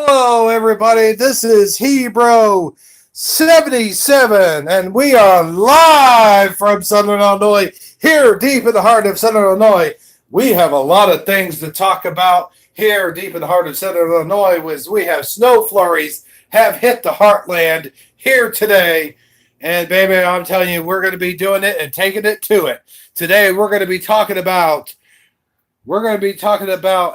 Hello, everybody. This is Hebrew 77, and we are live from Southern Illinois, here deep in the heart of Southern Illinois. We have a lot of things to talk about here deep in the heart of Southern Illinois. As we have snow flurries have hit the heartland here today. And baby, I'm telling you, we're going to be doing it and taking it to it. Today, we're going to be talking about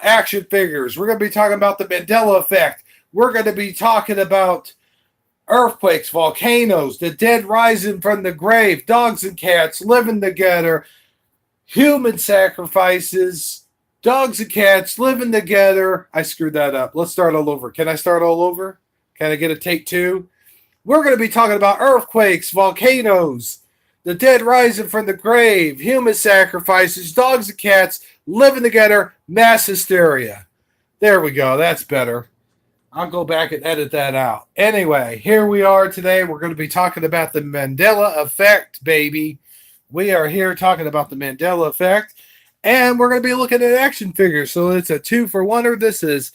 action figures. We're going to be talking about the Mandela effect. We're going to be talking about earthquakes, volcanoes, the dead rising from the grave, dogs and cats living together, human sacrifices, dogs and cats living together. I screwed that up. Let's start all over. Can I start all over? Can I get a take two? We're going to be talking about earthquakes, volcanoes, the dead rising from the grave, human sacrifices, dogs and cats living together, mass hysteria. There we go. That's better. I'll go back and edit that out. Anyway, here we are today. We're going to be talking about the Mandela effect, baby. We are here talking about the Mandela effect, and we're going to be looking at action figures. So it's a 2-for-1-er. This is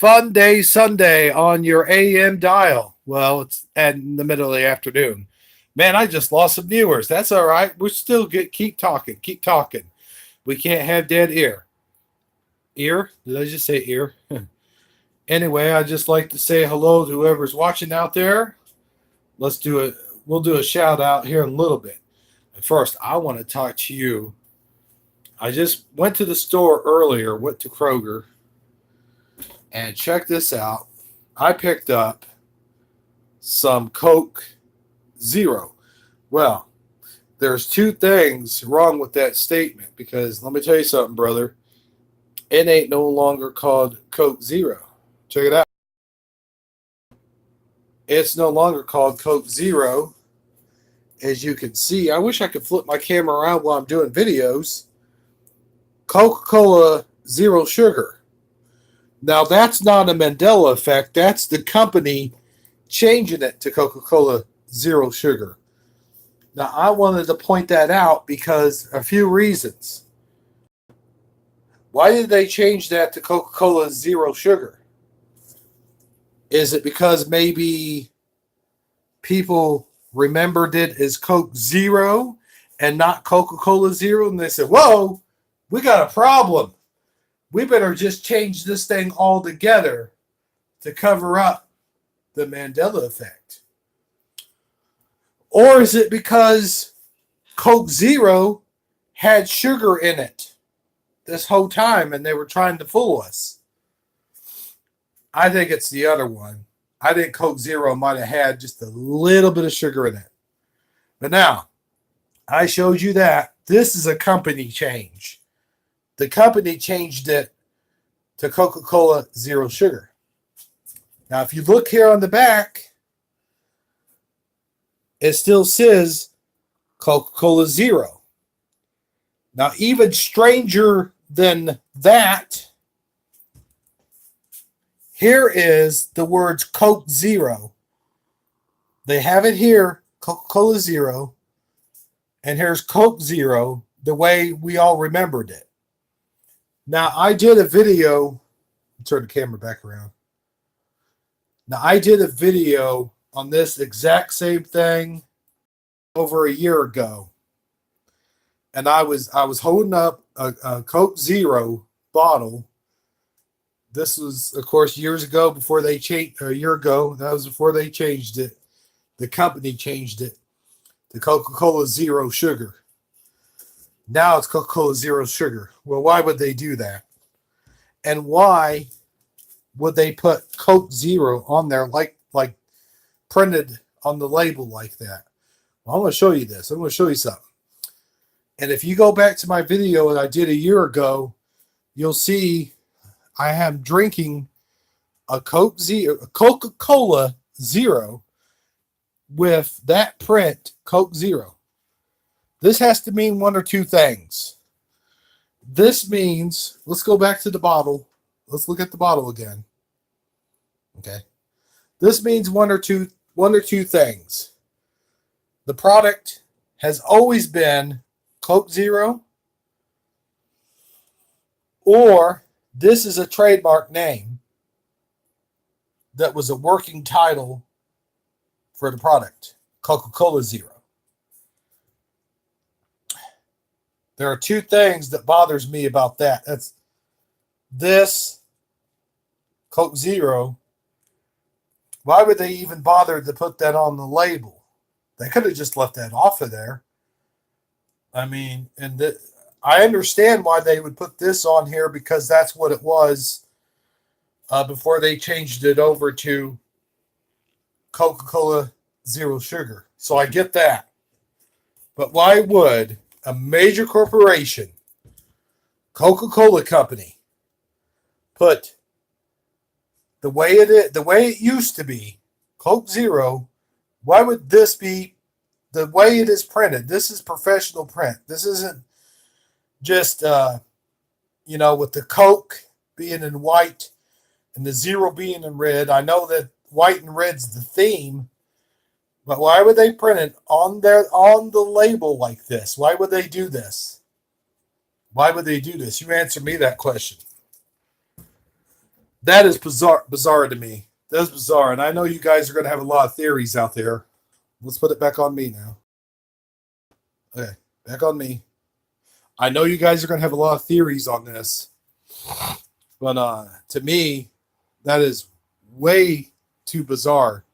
Funday Sunday on your AM dial. Well, it's in the middle of the afternoon. Man, I just lost some viewers. That's all right. We're still good. Keep talking. Keep talking. We can't have dead ear. Ear? Did I just say ear? Anyway, I'd just like to say hello to whoever's watching out there. Let's do it. We'll do a shout out here in a little bit. But first, I want to talk to you. I just went to the store earlier, went to Kroger, and check this out. I picked up some Coke Zero. Well, there's two things wrong with that statement, because let me tell you something, brother. It ain't no longer called Coke Zero. Check it out. It's no longer called Coke Zero. As you can see, I wish I could flip my camera around while I'm doing videos. Coca-Cola Zero Sugar. Now, that's not a Mandela effect. That's the company changing it to Coca-Cola Zero Sugar. Now, I wanted to point that out because a few reasons. Why did they change that to Coca-Cola Zero Sugar? Is it because maybe people remembered it as Coke Zero and not Coca-Cola Zero? And they said, whoa, we got a problem. We better just change this thing altogether to cover up the Mandela effect. Or is it because Coke Zero had sugar in it this whole time and they were trying to fool us? I think it's the other one. I think Coke Zero might have had just a little bit of sugar in it. But now, I showed you that. This is a company change. The company changed it to Coca-Cola Zero Sugar. Now, if you look here on the back, it still says Coca-Cola Zero. Now, even stranger than that, here is the words Coke Zero. They have it here, Coca-Cola Zero, and here's Coke Zero, the way we all remembered it. Now, I did a video. Turn the camera back around. Now, I did a video on this exact same thing over a year ago. And I was holding up a Coke Zero bottle. This was, of course, years ago before they changed, a year ago. That was before they changed it. The company changed it to Coca-Cola Zero Sugar. Now it's Coca-Cola Zero Sugar. Well, why would they do that? And why would they put Coke Zero on there like printed on the label like that? Well, I'm going to show you this. I'm going to show you something. And if you go back to my video that I did a year ago, you'll see I am drinking a Coca-Cola Zero with that print, Coke Zero. This has to mean one or two things. This means, let's go back to the bottle. Let's look at the bottle again. Okay. This means one or two things. The product has always been Coke Zero, or this is a trademark name, that was a working title for the product, Coca-Cola Zero. There are two things that bothers me about that. That's this Coke Zero. Why would they even bother to put that on the label? They could have just left that off of there. I mean, I understand why they would put this on here because that's what it was before they changed it over to Coca-Cola Zero Sugar. So I get that. But why would a major corporation, Coca-Cola Company, put the way it used to be, Coke Zero, why would this be the way it is printed? This is professional print. This isn't just, with the Coke being in white and the Zero being in red. I know that white and red's the theme, but why would they print it on the label like this? Why would they do this? Why would they do this? You answer me that question. That is bizarre to me. That's bizarre. And I know you guys are going to have a lot of theories out there. Let's put it back on me now. Okay, back on me. I know you guys are going to have a lot of theories on this. But to me, that is way too bizarre.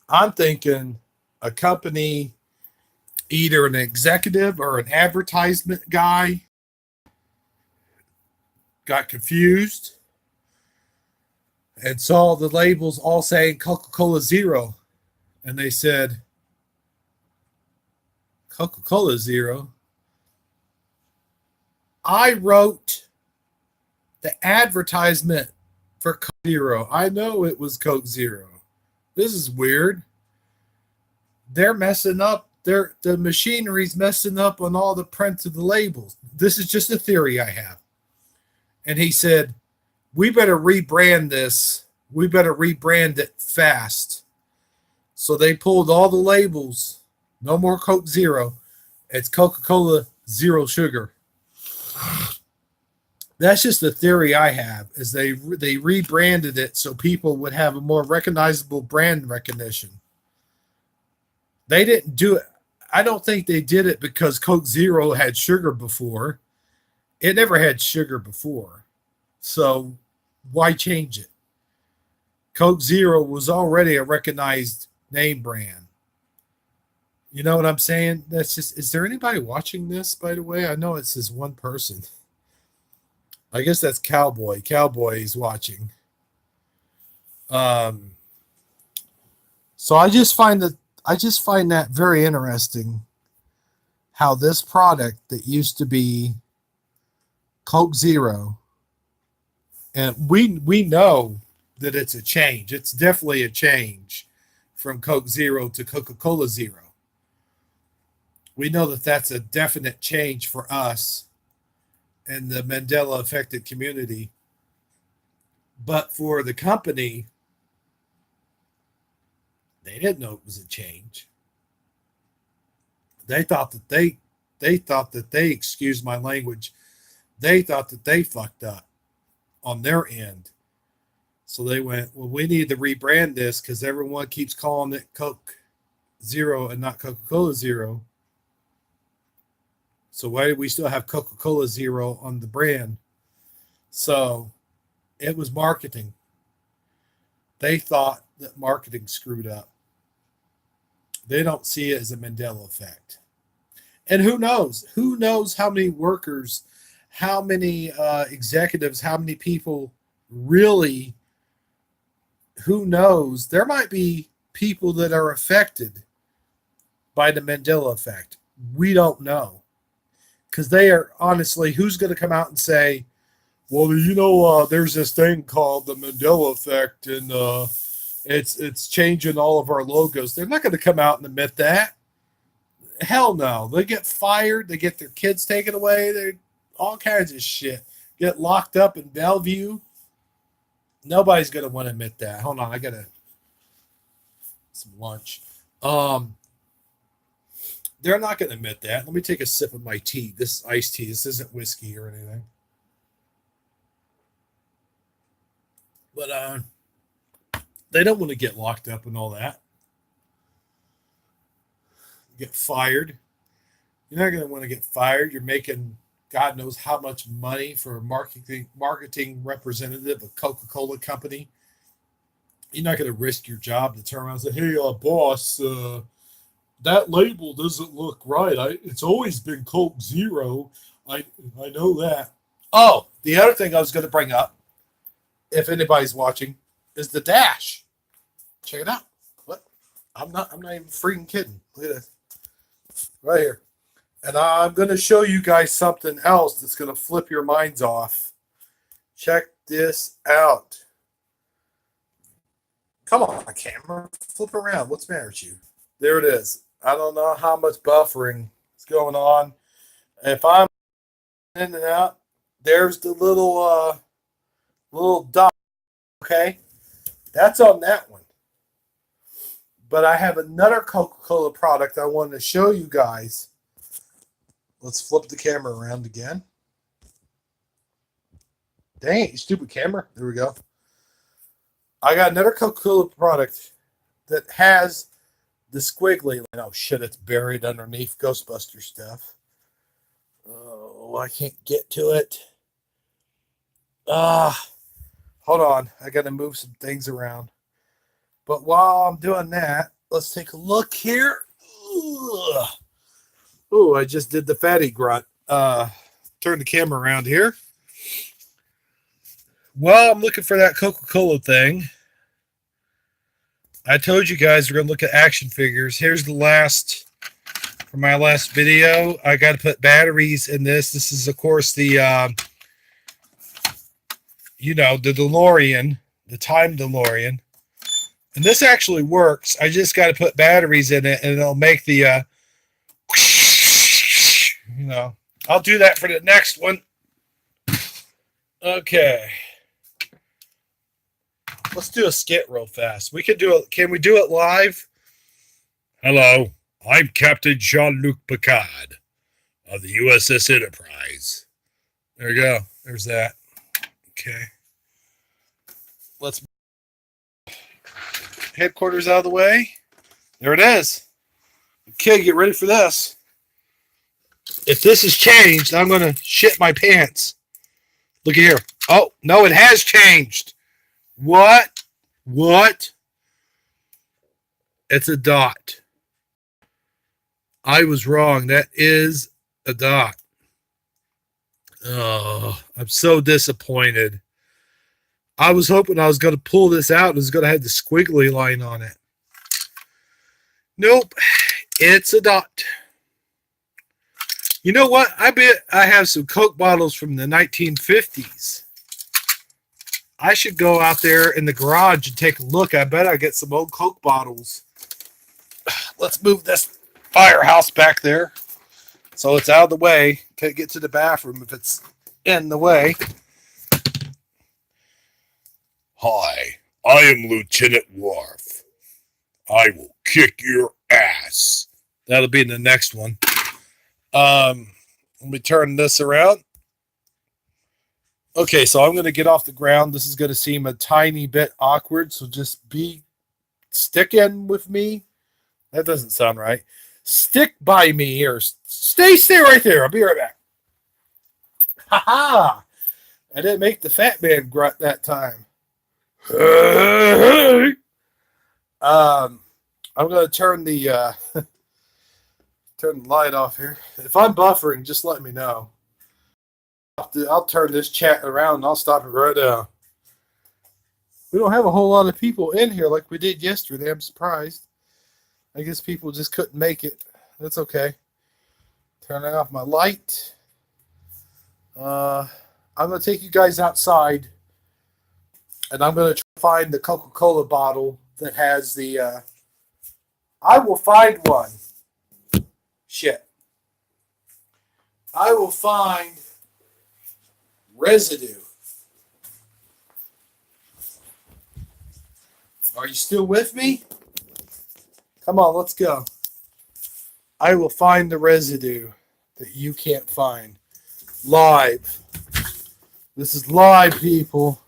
I'm thinking a company, either an executive or an advertisement guy, got confused and saw the labels all saying Coca-Cola Zero. And they said, Coca-Cola Zero? I wrote the advertisement for Coke Zero. I know it was Coke Zero. This is weird. They're messing up. The machinery's messing up on all the prints of the labels. This is just a theory I have. And he said, we better rebrand this. We better rebrand it fast. So they pulled all the labels. No more Coke Zero. It's Coca-Cola Zero Sugar. That's just the theory I have, is they rebranded it so people would have a more recognizable brand recognition. They didn't do it. I don't think they did it because Coke Zero had sugar before. It never had sugar before. So why change it? Coke Zero was already a recognized name brand. You know what I'm saying? That's just, is there anybody watching this, by the way? I know it says one person. I guess that's Cowboy. Cowboy is watching. So I just find that very interesting, how this product that used to be Coke Zero, and we know that it's a change. It's definitely a change from Coke Zero to Coca-Cola Zero. We know that that's a definite change for us and the Mandela affected community. But for the company, they didn't know it was a change. They thought that they excuse my language, they thought that they fucked up on their end. So they went, well, we need to rebrand this because everyone keeps calling it Coke Zero and not Coca-Cola Zero. So why do we still have Coca-Cola Zero on the brand? So it was marketing. They thought that marketing screwed up. They don't see it as a Mandela effect. And who knows? Who knows how many workers, how many executives, how many people really, who knows? There might be people that are affected by the Mandela effect. We don't know. Because they are, honestly, who's going to come out and say, well, there's this thing called the Mandela effect, and it's changing all of our logos. They're not going to come out and admit that. Hell no. They get fired. They get their kids taken away. They all kinds of shit. Get locked up in Bellevue. Nobody's going to want to admit that. Hold on. I got some lunch. They're not going to admit that. Let me take a sip of my tea. This is iced tea. This isn't whiskey or anything. But They don't want to get locked up and all that. Get fired. You're not going to want to get fired. You're making God knows how much money for a marketing representative of Coca-Cola company. You're not going to risk your job to turn around and say, hey, boss, that label doesn't look right. It's always been Coke Zero. I know that. Oh, the other thing I was going to bring up, if anybody's watching, is the dash. Check it out. What? I'm not even freaking kidding. Look at this. Right here. And I'm going to show you guys something else that's going to flip your minds off. Check this out. Come on, camera. Flip around. What's the matter with you? There it is. I don't know how much buffering is going on. If I'm in and out, there's the little dot. Okay? That's on that one. But I have another Coca-Cola product I wanted to show you guys. Let's flip the camera around again. Dang it, you stupid camera. There we go. I got another Coca-Cola product that has the squiggly line. Oh, shit, it's buried underneath Ghostbuster stuff. Oh, I can't get to it. Hold on. I got to move some things around. But while I'm doing that, let's take a look here. Oh, I just did the fatty grunt. Turn the camera around here. Well, I'm looking for that Coca-Cola thing. I told you guys we're going to look at action figures. Here's the last, for my last video. I got to put batteries in this. This is, of course, the, the DeLorean, the time DeLorean. And this actually works. I just got to put batteries in it, and it'll make the, I'll do that for the next one. Okay. Let's do a skit real fast. We can do it. Can we do it live? Hello, I'm Captain Jean-Luc Picard of the USS Enterprise. There you go. There's that. Okay. Let's headquarters out of the way. There it is. Okay, get ready for this. If this has changed, I'm going to shit my pants. Look here. Oh, no, it has changed. What? It's a dot. I was wrong. That is a dot. Oh, I'm so disappointed. I was hoping I was going to pull this out. It was going to have the squiggly line on it. Nope. It's a dot. You know what? I bet I have some Coke bottles from the 1950s. I should go out there in the garage and take a look. I bet I get some old Coke bottles. Let's move this firehouse back there so it's out of the way. Can't get to the bathroom if it's in the way. Hi, I am Lieutenant Worf. I will kick your ass. That'll be in the next one. Let me turn this around. Okay, so I'm going to get off the ground. This is going to seem a tiny bit awkward, so just stick in with me. That doesn't sound right. Stick by me or stay right there. I'll be right back. Ha-ha! I didn't make the fat man grunt that time. I'm going to turn the turn the light off here. If I'm buffering, just let me know. I'll turn this chat around and I'll stop it right now. We don't have a whole lot of people in here like we did yesterday. I'm surprised. I guess people just couldn't make it. That's okay. Turning off my light. I'm going to take you guys outside and I'm going to try to find the Coca-Cola bottle that has the... I will find one. Shit. I will find residue. Are you still with me? Come on, let's go. I will find the residue that you can't find. Live. This is live, people.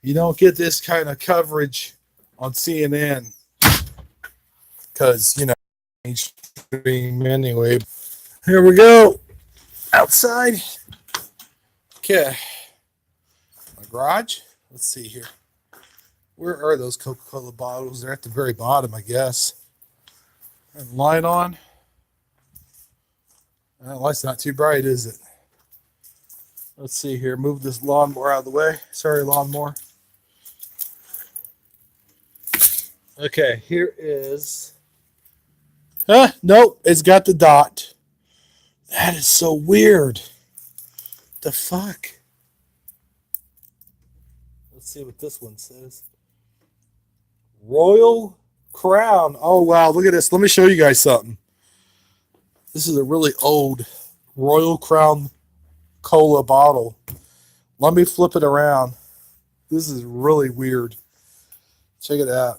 You don't get this kind of coverage on CNN because, mainstream anyway. Here we go. Outside. Okay. My garage. Let's see here. Where are those Coca-Cola bottles? They're at the very bottom, I guess. And light on. That light's not too bright, is it? Let's see here. Move this lawnmower out of the way. Sorry, lawnmower. Okay, here is... Nope, it's got the dot. That is so weird. The fuck? Let's see what this one says. Royal Crown. Oh, wow, look at this. Let me show you guys something. This is a really old Royal Crown Cola bottle. Let me flip it around. This is really weird. Check it out.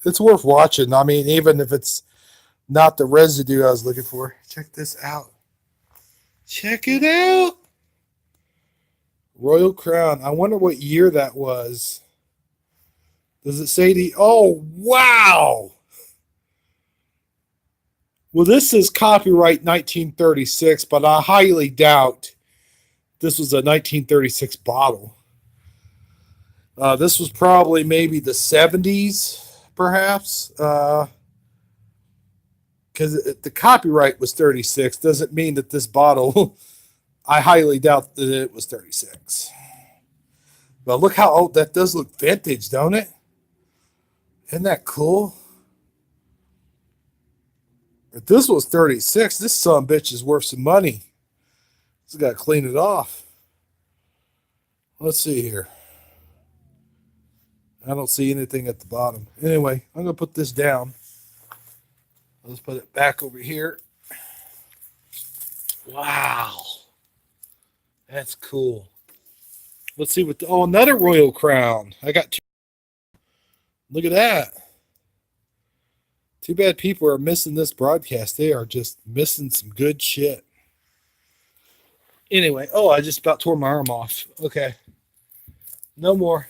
It's worth watching. I mean, even if it's not the residue I was looking for. Check this out. Check it out. Royal Crown. I wonder what year that was. Does it say the... Oh, wow. Well, this is copyright 1936, but I highly doubt this was a 1936 bottle. This was probably maybe the 70s, perhaps. Because the copyright was 36 doesn't mean that this bottle, I highly doubt that it was 36. But look how old that does look vintage, don't it? Isn't that cool? If this was 36, this son of a bitch is worth some money. Just got to clean it off. Let's see here. I don't see anything at the bottom. Anyway, I'm going to put this down. Let's put it back over here. Wow. That's cool. Let's see what... another Royal Crown. I got two. Look at that. Too bad people are missing this broadcast. They are just missing some good shit. Anyway, I just about tore my arm off. Okay. No more.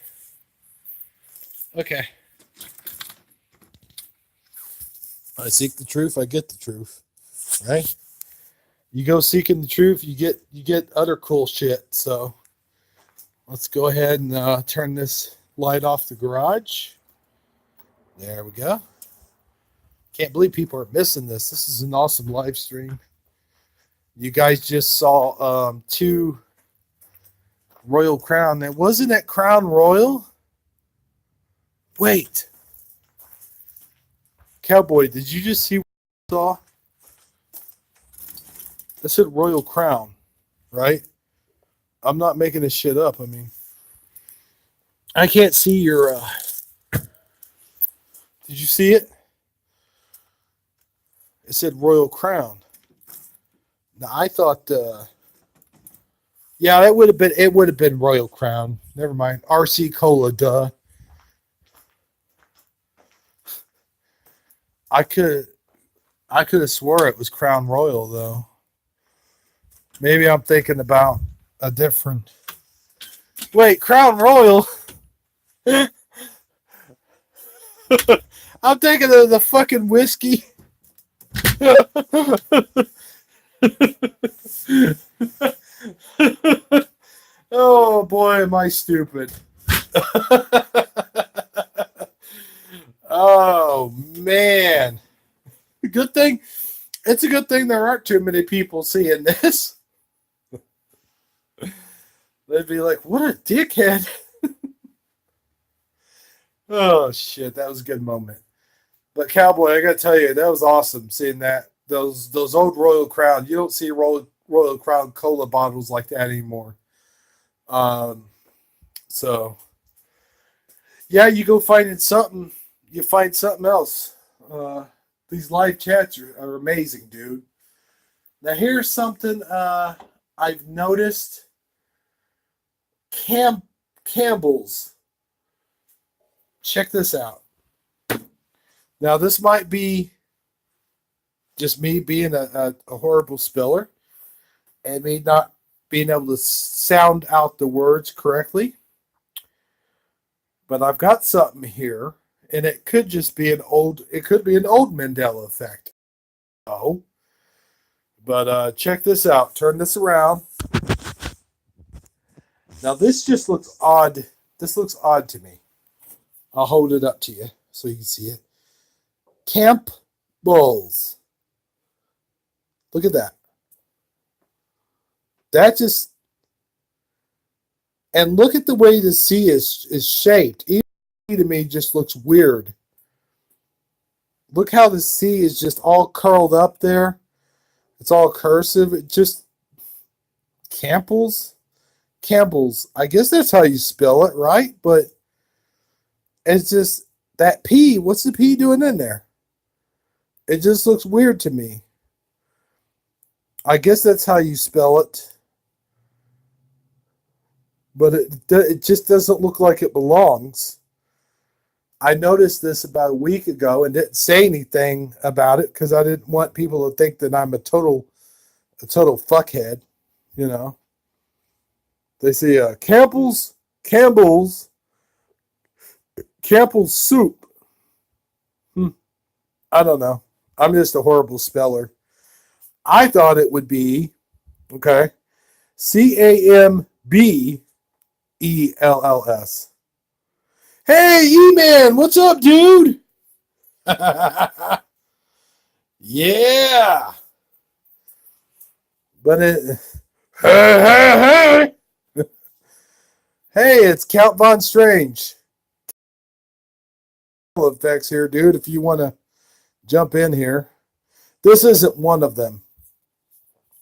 Okay. I seek the truth, I get the truth. Right? You go seeking the truth, you get other cool shit. So let's go ahead and turn this light off the garage. There we go. Can't believe people are missing this. This is an awesome live stream. You guys just saw two Royal Crown. That wasn't that Crown Royal? Wait. Cowboy, did you just see what I saw? That said Royal Crown, right? I'm not making this shit up. I mean, I can't see your... Did you see it? It said Royal Crown. Now I thought, yeah, it would have been Royal Crown. Never mind. RC Cola, duh. I could have swore it was Crown Royal though. Maybe I'm thinking about a different. Wait, Crown Royal. I'm thinking of the fucking whiskey. Oh boy, am I stupid. Oh man. Good thing. It's a good thing there aren't too many people seeing this. They'd be like, what a dickhead. Oh shit, that was a good moment. But Cowboy, I gotta tell you, that was awesome seeing that. Those old Royal Crown. You don't see Royal Crown cola bottles like that anymore. So yeah, you go finding something, you find something else. These live chats are amazing, dude. Now here's something I've noticed. Campbell's. Check this out. Now this might be just me being a horrible speller and me not being able to sound out the words correctly. But I've got something here, And it could just be an old Mandela effect. Oh. But check this out. Turn this around. Now this just looks odd. This looks odd to me. I'll hold it up to you so you can see it. Camp Bulls. Look at that. That just, and look at the way the C is shaped. Even to me just looks weird. Look how the C is just all curled up there. It's all cursive. It just, Campbell's. I guess that's how you spell it, right? But it's just that P. What's the P doing in there? It just looks weird to me. I guess that's how you spell it. But it just doesn't look like it belongs. I noticed this about a week ago and didn't say anything about it because I didn't want people to think that I'm a total fuckhead, you know. They say Campbell's soup. I don't know. I'm just a horrible speller. I thought it would be, okay, Cambells. Hey, E-Man, what's up, dude? Yeah. But hey, it's Count Von Strange. Effects here, dude, if you want to jump in here. This isn't one of them.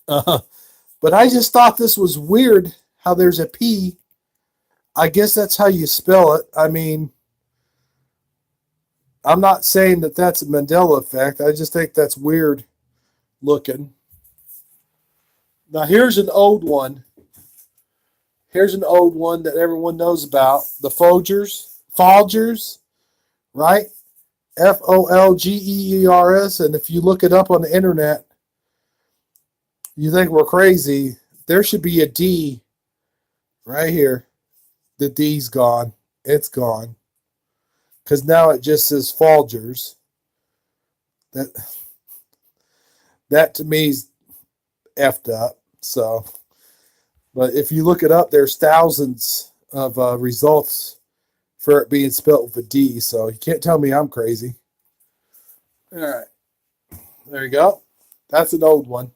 But I just thought this was weird how there's a P. I guess that's how you spell it. I mean, I'm not saying that that's a Mandela effect. I just think that's weird looking. Now, here's an old one. Here's an old one that everyone knows about. The Folgers, right? Folgeers. And if you look it up on the internet, you think we're crazy. There should be a D right here. The D's gone. It's gone. Because now it just says Folgers. That to me is effed up. So, but if you look it up, there's thousands of results for it being spelled with a D. So you can't tell me I'm crazy. All right. There you go. That's an old one.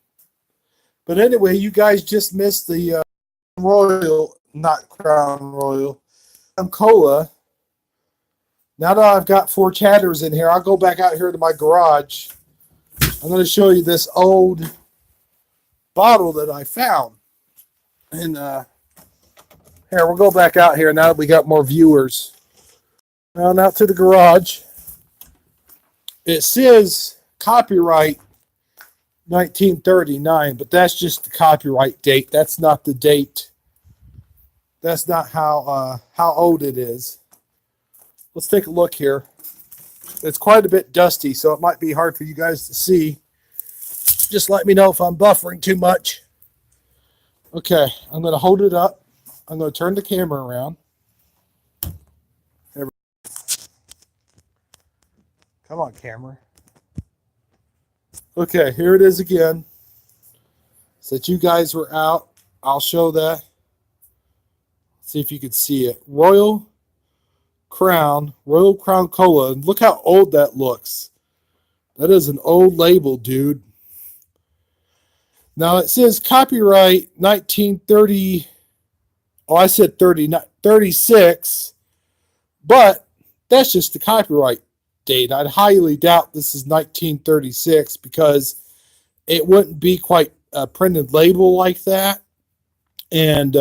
But anyway, you guys just missed the Crown Royal, Cola. Now that I've got 4 chatters in here, I'll go back out here to my garage. I'm going to show you this old bottle that I found. And here, we'll go back out here now that we got more viewers. Now out to the garage. It says copyright 1939, but that's just the copyright date. That's not the date. That's not how old it is. Let's take a look here. It's quite a bit dusty, so it might be hard for you guys to see. Just let me know if I'm buffering too much. Okay, I'm going to hold it up. I'm going to turn the camera around. Come on, camera. Okay, here it is again. So that you guys were out. I'll show that. See if you can see it. Royal Crown Cola. And look how old that looks. That is an old label, dude. Now it says copyright 1930. Oh, I said 36. But that's just the copyright date. I'd highly doubt this is 1936 because it wouldn't be quite a printed label like that. And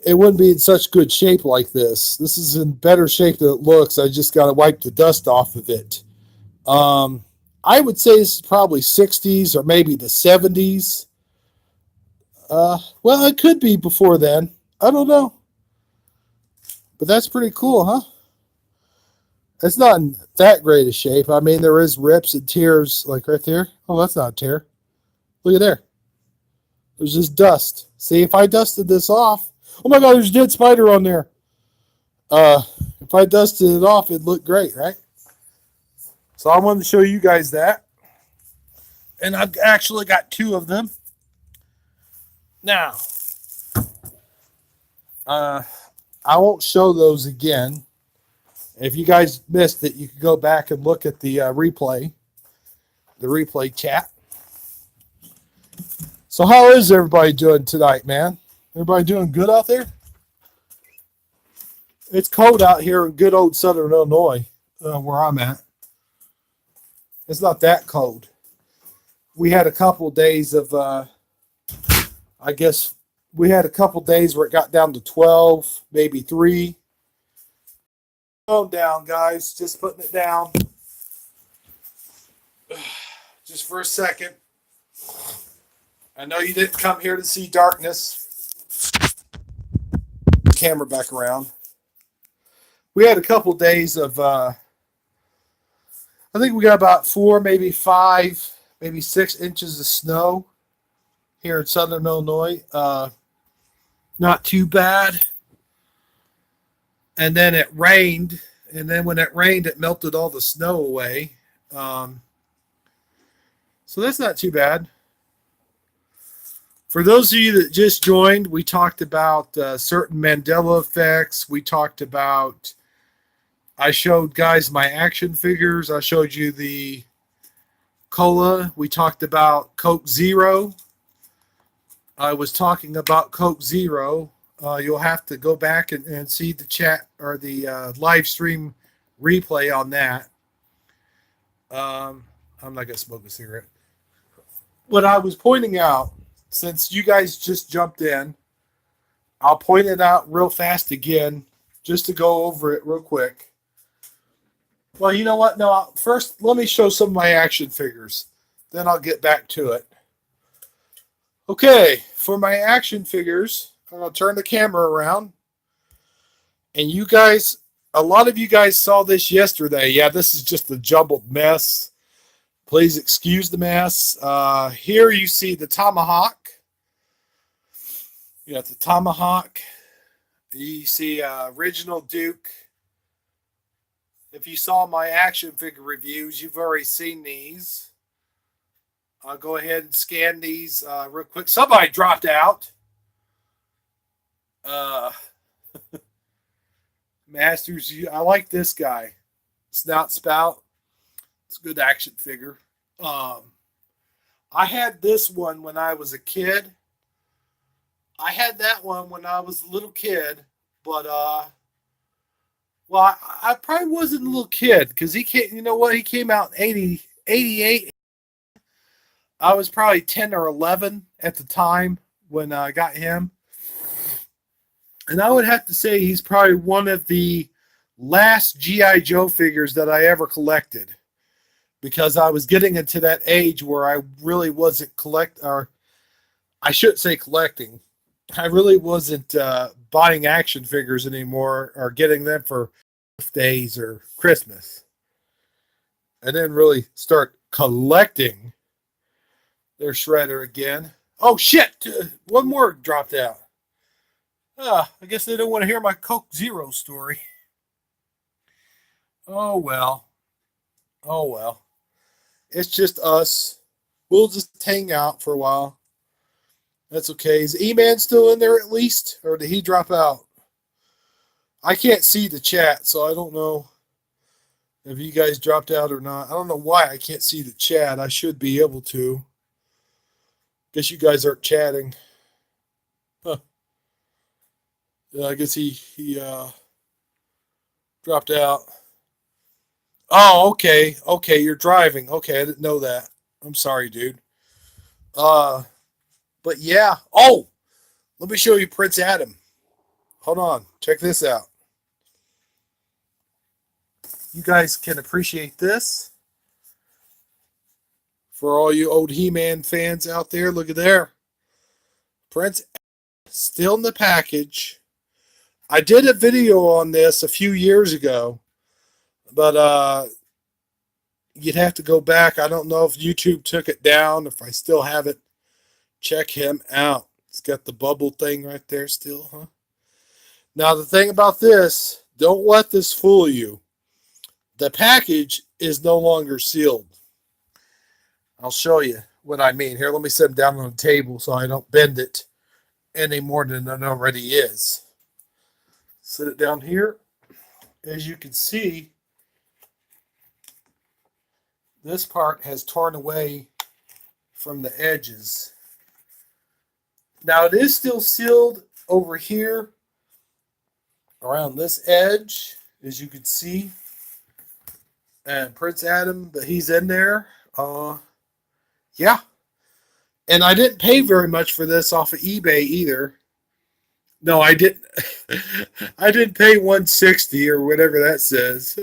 it wouldn't be in such good shape like this. This is in better shape than it looks. I just got to wipe the dust off of it. I would say this is probably 60s or maybe the 70s. Well, it could be before then. I don't know. But that's pretty cool, huh? It's not in that great a shape. I mean, there is rips and tears like right there. Oh, that's not a tear. Look at there. There's just dust. See, if I dusted this off. Oh my God, there's a dead spider on there. If If I dusted it off, it'd look great, right? So I wanted to show you guys that. And I've actually got two of them. Now, I won't show those again. If you guys missed it, you can go back and look at the replay chat. So how is everybody doing tonight, man? Everybody doing good out there? It's cold out here in good old Southern Illinois, where I'm at. It's not that cold. We had a couple days of, I guess, we had a couple days where it got down to 12, maybe 3. Phone down, guys. Just putting it down. Just for a second. I know you didn't come here to see darkness. Camera back around. We had a couple days of, I think we got about 4, maybe 5, maybe 6 inches of snow here in Southern Illinois. Not too bad. And then it rained. And then when it rained, it melted all the snow away. So that's not too bad. For those of you that just joined, we talked about certain Mandela effects. We talked about, I showed guys my action figures. I showed you the cola. We talked about Coke Zero. I was talking about Coke Zero. You'll have to go back and see the chat or the live stream replay on that. I'm not going to smoke a cigarette. What I was pointing out, since you guys just jumped in, I'll point it out real fast again, just to go over it real quick. Well, you know what? No, first, let me show some of my action figures. Then I'll get back to it. Okay, for my action figures, I'm going to turn the camera around. And you guys, a lot of you guys saw this yesterday. Yeah, this is just a jumbled mess. Please excuse the mess. Here you see the Tomahawk. You got the Tomahawk. You see original Duke. If you saw my action figure reviews, you've already seen these. I'll go ahead and scan these real quick. Somebody dropped out. Masters, I like this guy. Snout Spout. It's a good action figure. I had this one when I was a kid. I had that one when I was a little kid, but well, I probably wasn't a little kid because he came. You know what? He came out in 88. I was probably 10 or 11 at the time when I got him, and I would have to say he's probably one of the last GI Joe figures that I ever collected, because I was getting into that age where I really wasn't I shouldn't say collecting. I really wasn't buying action figures anymore or getting them for birthdays or Christmas. I didn't really start collecting. There's Shredder again. Oh, shit. One more dropped out. I guess they don't want to hear my Coke Zero story. Oh, well. Oh, well. It's just us. We'll just hang out for a while. That's okay. Is E-Man still in there at least? Or did he drop out? I can't see the chat, so I don't know if you guys dropped out or not. I don't know why I can't see the chat. I should be able to. Guess you guys aren't chatting. Huh. Yeah, I guess he dropped out. Oh, okay. Okay, you're driving. Okay, I didn't know that. I'm sorry, dude. But yeah. Oh, let me show you Prince Adam. Hold on. Check this out. You guys can appreciate this. For all you old He-Man fans out there, look at there. Prince Adam, still in the package. I did a video on this a few years ago, but you'd have to go back. I don't know if YouTube took it down, if I still have it. Check him out. It's got the bubble thing right there still, huh? Now, the thing about this Don't let this fool you. The package is no longer sealed. I'll show you what I mean. Here, let me set it down on the table so I don't bend it any more than it already is. Set it down here. As you can see, this part has torn away from the edges. Now it is still sealed over here around this edge, as you can see. And Prince Adam, but he's in there. Yeah. And I didn't pay very much for this off of eBay either. No, I didn't. I didn't pay $160 or whatever that says.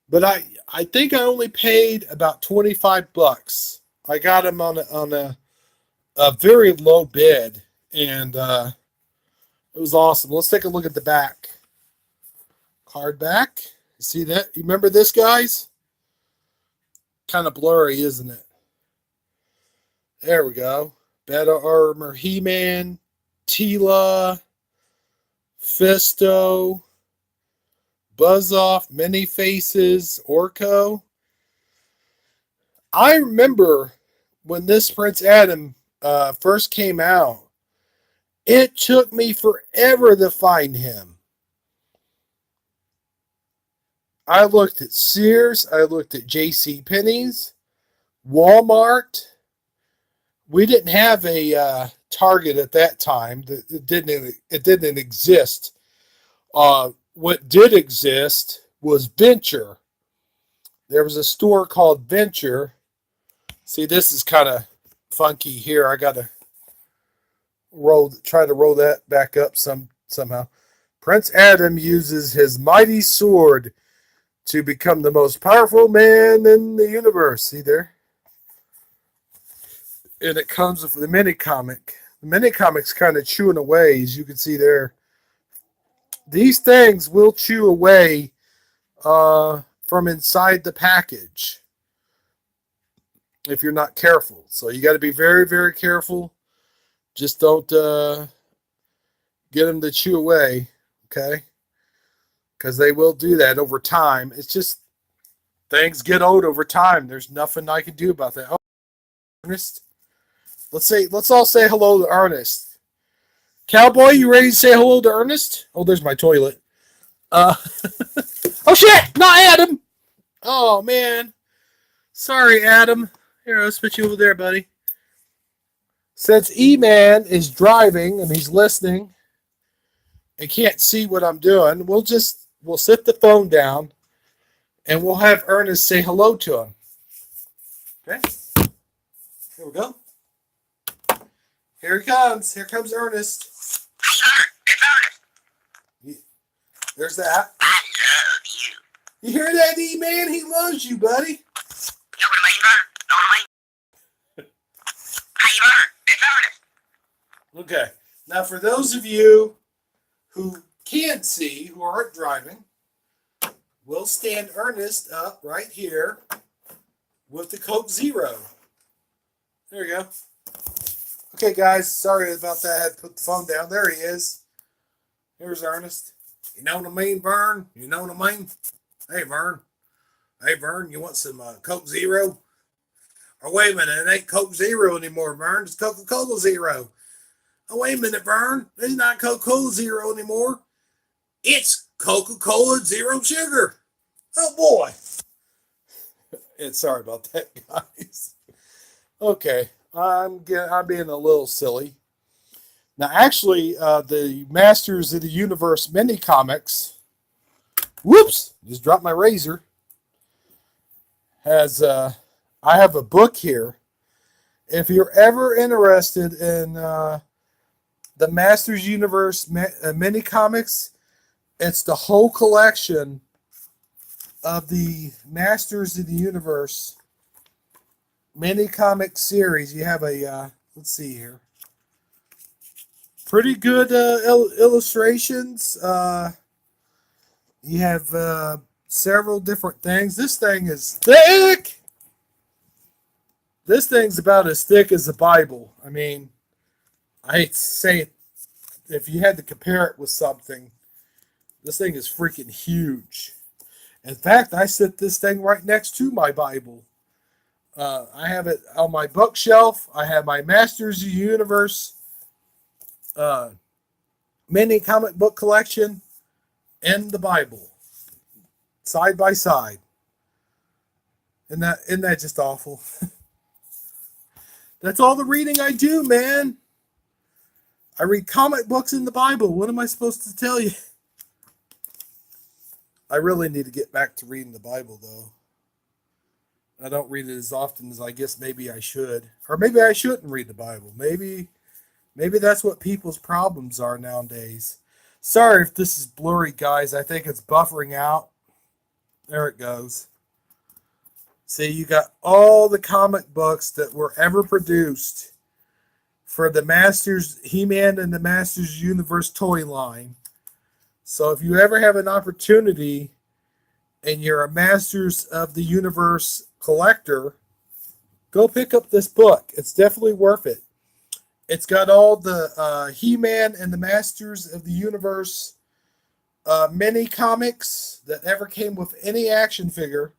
But I think I only paid about $25. I got him on a very low bid, and it was awesome. Let's take a look at the back. Card back. You see that? You remember this, guys? Kind of blurry, isn't it? There we go. Battle Armor He-Man, Tila, Fisto, Buzz-Off, Many Faces, Orko. I remember when this Prince Adam first came out, it took me forever to find him. I looked at Sears, I looked at JCPenney's, Walmart. We didn't have a Target at that time. It didn't exist. What did exist was Venture. There was a store called Venture. See, this is kind of funky here. I got to try to roll that back up somehow. Prince Adam uses his mighty sword to become the most powerful man in the universe. See there? And it comes with the mini comic. The mini comic's kind of chewing away, as you can see there. These things will chew away from inside the package if you're not careful. So you got to be very, very careful. Just don't get them to chew away, okay? Because they will do that over time. It's just things get old over time. There's nothing I can do about that. Oh, Ernest. Let's all say hello to Ernest. Cowboy, you ready to say hello to Ernest? Oh, there's my toilet. Oh shit, not Adam. Oh man. Sorry, Adam. Here, let's put you over there, buddy. Since E-Man is driving and he's listening and can't see what I'm doing, we'll sit the phone down and we'll have Ernest say hello to him. Okay? Here we go. Here he comes. Here comes Ernest. It's Ernest. There's that. I love you. You hear that, E-Man? He loves you, buddy. You know what I mean, Vern? Know what I mean? Hey, Vern, it's Ernest. Okay. Now, for those of you who can't see, who aren't driving, we'll stand Ernest up right here with the Coke Zero. There you go. Okay, guys. Sorry about that. I had to put the phone down. There he is. Here's Ernest. You know what I mean, Vern? You know what I mean? Hey, Vern. Hey, Vern, you want some Coke Zero? Or wait a minute, it ain't Coke Zero anymore, Vern. It's Coca-Cola Zero. Oh, wait a minute, Vern. It's not Coca-Cola Zero anymore. It's Coca-Cola Zero Sugar. Oh, boy. Sorry about that, guys. Okay, I'm being a little silly. Now, actually, the Masters of the Universe mini comics, whoops, just dropped my razor, I have a book here. If you're ever interested in the Masters Universe mini comics, it's the whole collection of the Masters of the Universe mini comic series. You have let's see here. Pretty good illustrations. You have several different things. This thing is thick. This thing's about as thick as the Bible. I mean, I hate to say it. If you had to compare it with something, This thing is freaking huge. In fact, I set this thing right next to my Bible. I have it on my bookshelf. I have my Masters of the Universe mini comic book collection and the Bible side by side. Isn't that just awful? That's all the reading I do, man. I read comic books in the Bible. What am I supposed to tell you? I really need to get back to reading the Bible, though. I don't read it as often as I guess maybe I should. Or maybe I shouldn't read the Bible. Maybe that's what people's problems are nowadays. Sorry if this is blurry, guys. I think it's buffering out. There it goes. See, you got all the comic books that were ever produced for the Masters, He-Man and the Masters Universe toy line. So if you ever have an opportunity and you're a Masters of the Universe collector, go pick up this book. It's definitely worth it. It's got all the He-Man and the Masters of the Universe mini comics that ever came with any action figure.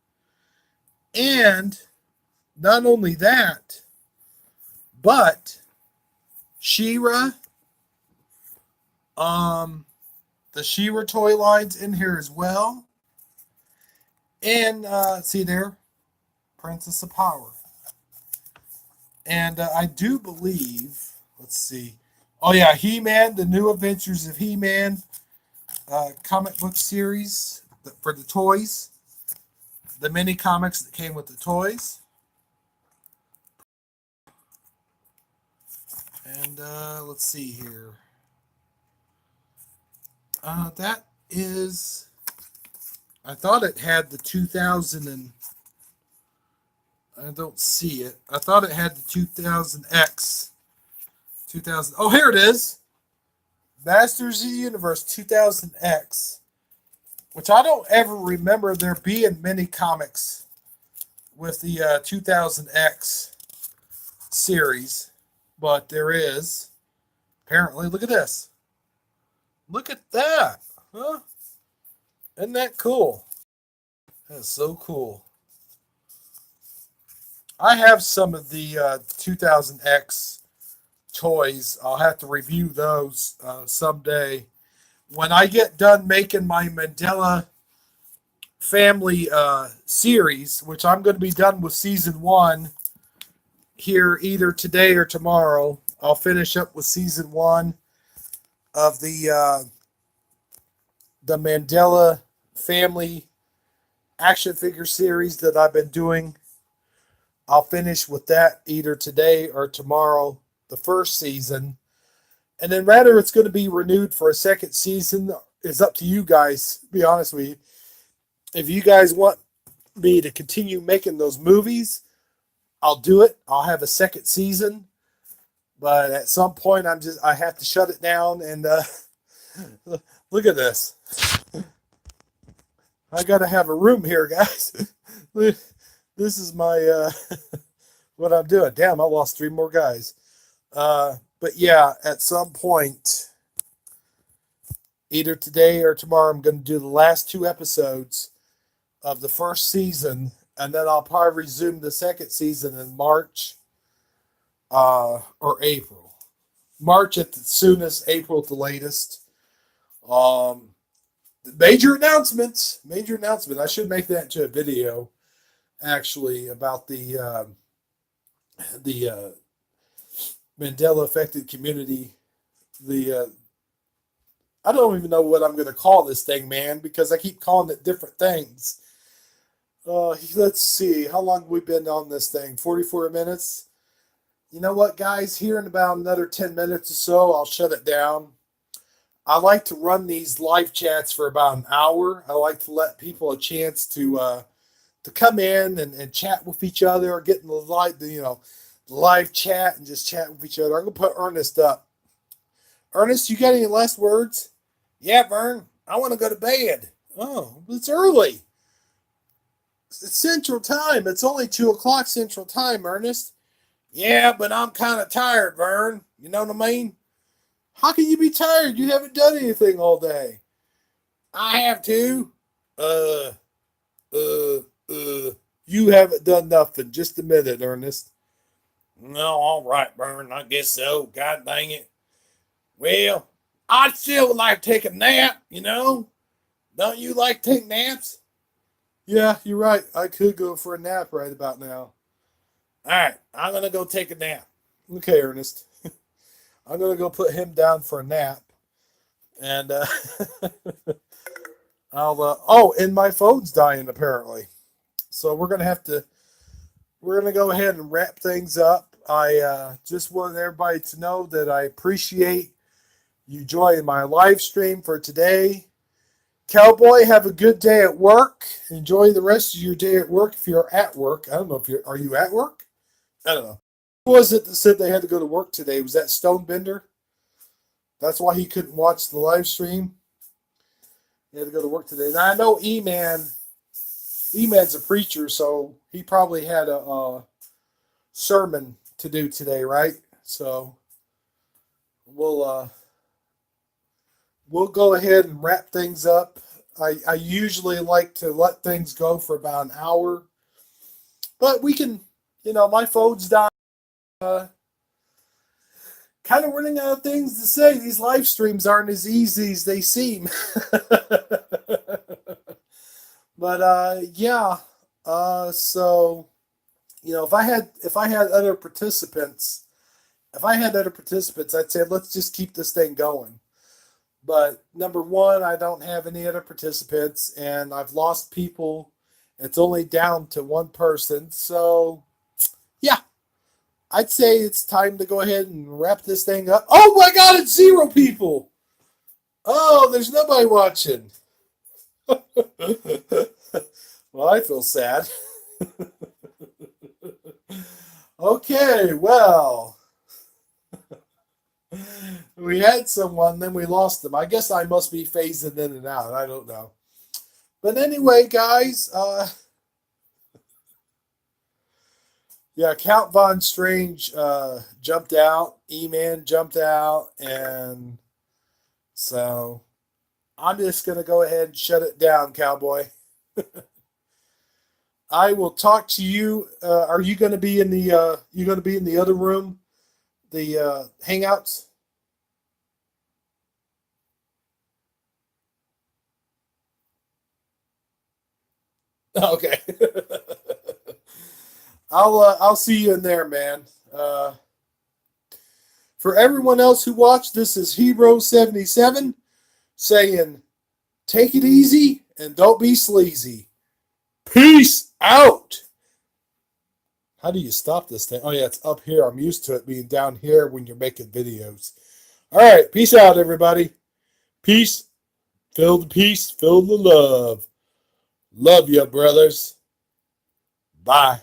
And not only that, but She-Ra, the She-Ra toy line's in here as well. And see there, Princess of Power. And I do believe, let's see. Oh yeah, He-Man, the New Adventures of He-Man comic book series for the toys. The mini comics that came with the toys. And let's see here. That is, I thought it had the 2000 and, I don't see it. I thought it had the 2000X. 2000, oh, here it is. Masters of the Universe 2000X. Which I don't ever remember there being many comics with the 2000X series. But there is. Apparently, look at this. Look at that. Huh? Isn't that cool? That's so cool. I have some of the 2000X toys. I'll have to review those someday. When I get done making my Mandela family series, which I'm going to be done with season 1 here either today or tomorrow, I'll finish up with season 1 of the Mandela family action figure series that I've been doing. I'll finish with that either today or tomorrow, the first season. And then whether it's going to be renewed for a second season is up to you guys, to be honest with you. If you guys want me to continue making those movies, I'll do it. I'll have a second season. But at some point, I have to shut it down. And look at this. I got to have a room here, guys. This is my, what I'm doing. Damn, I lost 3 more guys. But yeah, at some point, either today or tomorrow, I'm going to do the last 2 episodes of the first season, and then I'll probably resume the second season in March or April. March at the soonest, April at the latest. Major announcements. I should make that into a video, actually, about the Mandela affected community. I don't even know what I'm going to call this thing, man, because I keep calling it different things. Let's see. How long have we been on this thing? 44 minutes. You know what, guys? Here in about another 10 minutes or so, I'll shut it down. I like to run these live chats for about an hour. I like to let people a chance to come in and chat with each other, or get in the live chat and just chat with each other. I'm going to put Ernest up. Ernest, you got any last words? Yeah, Vern, I want to go to bed. Oh, it's early. It's Central Time. It's only 2 o'clock Central Time, Ernest. Yeah, but I'm kind of tired, Vern. You know what I mean? How can you be tired? You haven't done anything all day. I have to. Uh, you haven't done nothing. Just a minute, Ernest. No, all right, Burn. I guess so. God dang it. Well, I'd still like to take a nap, you know? Don't you like to take naps? Yeah, you're right. I could go for a nap right about now. All right, I'm going to go take a nap. Okay, Ernest. I'm going to go put him down for a nap. And and my phone's dying apparently. So we're gonna go ahead and wrap things up. I just want everybody to know that I appreciate you joining my live stream for today. Cowboy, have a good day at work. Enjoy the rest of your day at work if you're at work. I don't know if are you at work? I don't know. Who was it that said they had to go to work today? Was that Stonebender? That's why he couldn't watch the live stream. He had to go to work today. Now I know E-Man's a preacher, so he probably had a sermon to do today, right? So we'll go ahead and wrap things up. I usually like to let things go for about an hour, but we can, my phone's dying. Kind of running out of things to say. These live streams aren't as easy as they seem. But yeah. So if I had other participants, I'd say let's just keep this thing going. But number one, I don't have any other participants, and I've lost people. It's only down to one person. So yeah, I'd say it's time to go ahead and wrap this thing up. Oh my God, it's 0 people. Oh, there's nobody watching. Well, I feel sad. Okay, well, we had someone, then we lost them. I guess I must be phasing in and out. I don't know. But anyway, guys, yeah, Count Von Strange jumped out. E-Man jumped out. And so I'm just going to go ahead and shut it down, Cowboy. I will talk to you. Are you going to be in the other room? The Hangouts? Okay. I'll see you in there, man. For everyone else who watched, this is Hero77 saying, take it easy and don't be sleazy. Peace out. How do you stop this thing? Oh yeah, it's up here. I'm used to it being down here when you're making videos. All right, peace out, everybody. Peace. Feel the peace. Feel the love. Love you, brothers. Bye.